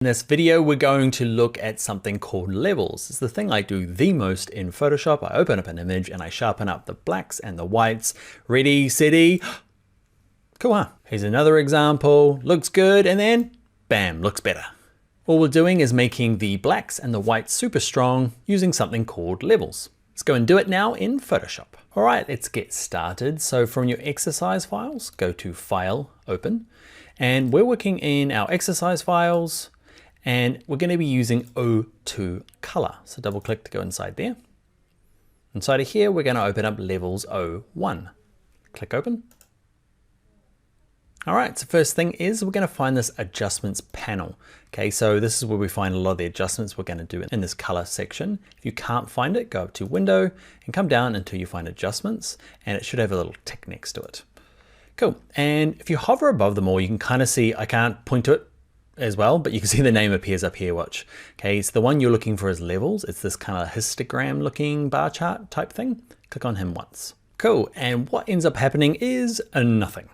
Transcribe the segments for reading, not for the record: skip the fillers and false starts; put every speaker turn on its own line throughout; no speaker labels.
In this video, we're going to look at something called levels. It's the thing I do the most in Photoshop. I open up an image and I sharpen up the blacks and the whites. Ready, steady, cool, huh? Here's another example, looks good, and then bam, looks better. All we're doing is making the blacks and the whites super strong using something called levels. Let's go and do it now in Photoshop. All right, let's get started. So from your exercise files, go to File, Open, and we're working in our exercise files, and we're going to be using O2 color. So double click to go inside there. Inside of here, we're going to open up levels 01. Click open. All right, so first thing is we're going to find this adjustments panel. Okay, so this is where we find a lot of the adjustments we're going to do in this color section. If you can't find it, go up to Window and come down until you find adjustments, and it should have a little tick next to it. Cool, and if you hover above them all, you can kind of see, I can't point to it as well, but you can see the name appears up here, watch. Okay, so the one you're looking for is levels. It's this kind of histogram looking bar chart type thing. Click on him once. Cool, and what ends up happening is nothing.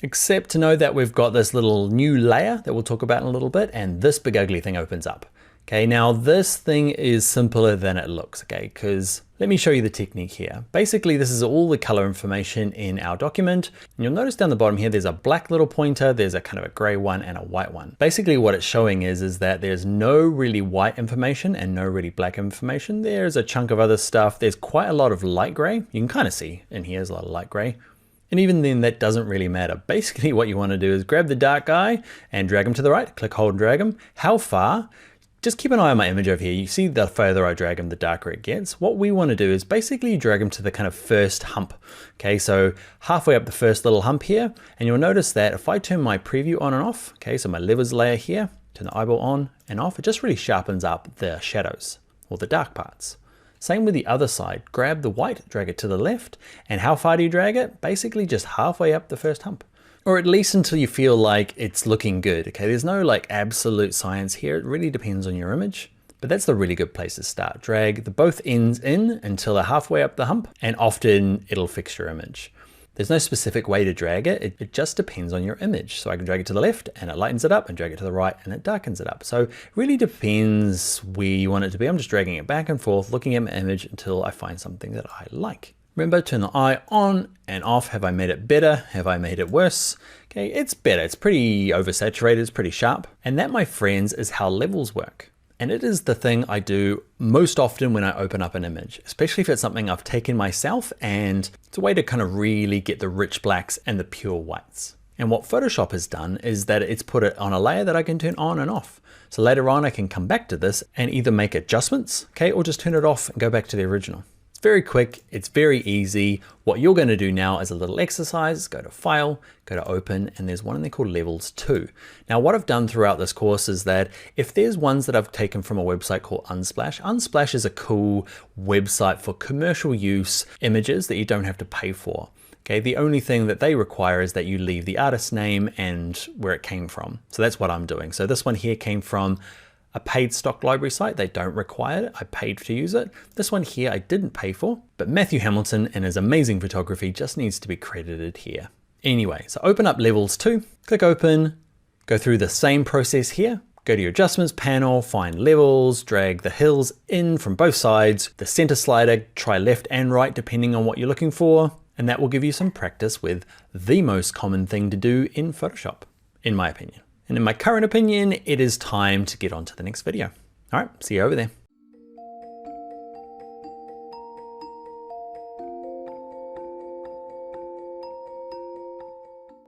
Except to know that we've got this little new layer that we'll talk about in a little bit, and this big ugly thing opens up. Okay, now this thing is simpler than it looks, okay, because let me show you the technique here. Basically, this is all the color information in our document. And you'll notice down the bottom here, there's a black little pointer, there's a kind of a gray one and a white one. Basically what it's showing is that there's no really white information and no really black information. There's a chunk of other stuff. There's quite a lot of light gray. You can kind of see in here, there's a lot of light gray. And even then, that doesn't really matter. Basically what you want to do is grab the dark guy and drag him to the right, click, hold, and drag him. How far? Just keep an eye on my image over here. You see the further I drag him, the darker it gets. What we want to do is basically drag him to the kind of first hump. Okay, so halfway up the first little hump here, and you'll notice that if I turn my preview on and off, okay, so my levers layer here, turn the eyeball on and off, it just really sharpens up the shadows or the dark parts. Same with the other side. Grab the white, drag it to the left, and how far do you drag it? Basically just halfway up the first hump. Or at least until you feel like it's looking good, okay? There's no like absolute science here. It really depends on your image, but that's the really good place to start. Drag the both ends in until they're halfway up the hump, and often it'll fix your image. There's no specific way to drag it. It just depends on your image. So I can drag it to the left and it lightens it up, and drag it to the right and it darkens it up. So it really depends where you want it to be. I'm just dragging it back and forth, looking at my image until I find something that I like. Remember, turn the eye on and off. Have I made it better? Have I made it worse? Okay, it's better. It's pretty oversaturated, it's pretty sharp. And that, my friends, is how levels work. And it is the thing I do most often when I open up an image, especially if it's something I've taken myself, and it's a way to kind of really get the rich blacks and the pure whites. And what Photoshop has done is that it's put it on a layer that I can turn on and off. So later on, I can come back to this and either make adjustments, okay, or just turn it off and go back to the original. It's very quick, it's very easy. What you're going to do now is a little exercise. Go to File, go to Open, and there's one in there called Levels 2. Now what I've done throughout this course is that if there's ones that I've taken from a website called Unsplash, Unsplash is a cool website for commercial use images that you don't have to pay for. Okay, the only thing that they require is that you leave the artist's name and where it came from. So that's what I'm doing. So this one here came from a paid stock library site. They don't require it. I paid to use it. This one here I didn't pay for, but Matthew Hamilton and his amazing photography just needs to be credited here. Anyway, so open up Levels 2, click Open, go through the same process here. Go to your adjustments panel, find levels, drag the hills in from both sides, the center slider, try left and right depending on what you're looking for, and that will give you some practice with the most common thing to do in Photoshop, in my opinion. And in my current opinion, it is time to get on to the next video. All right, see you over there.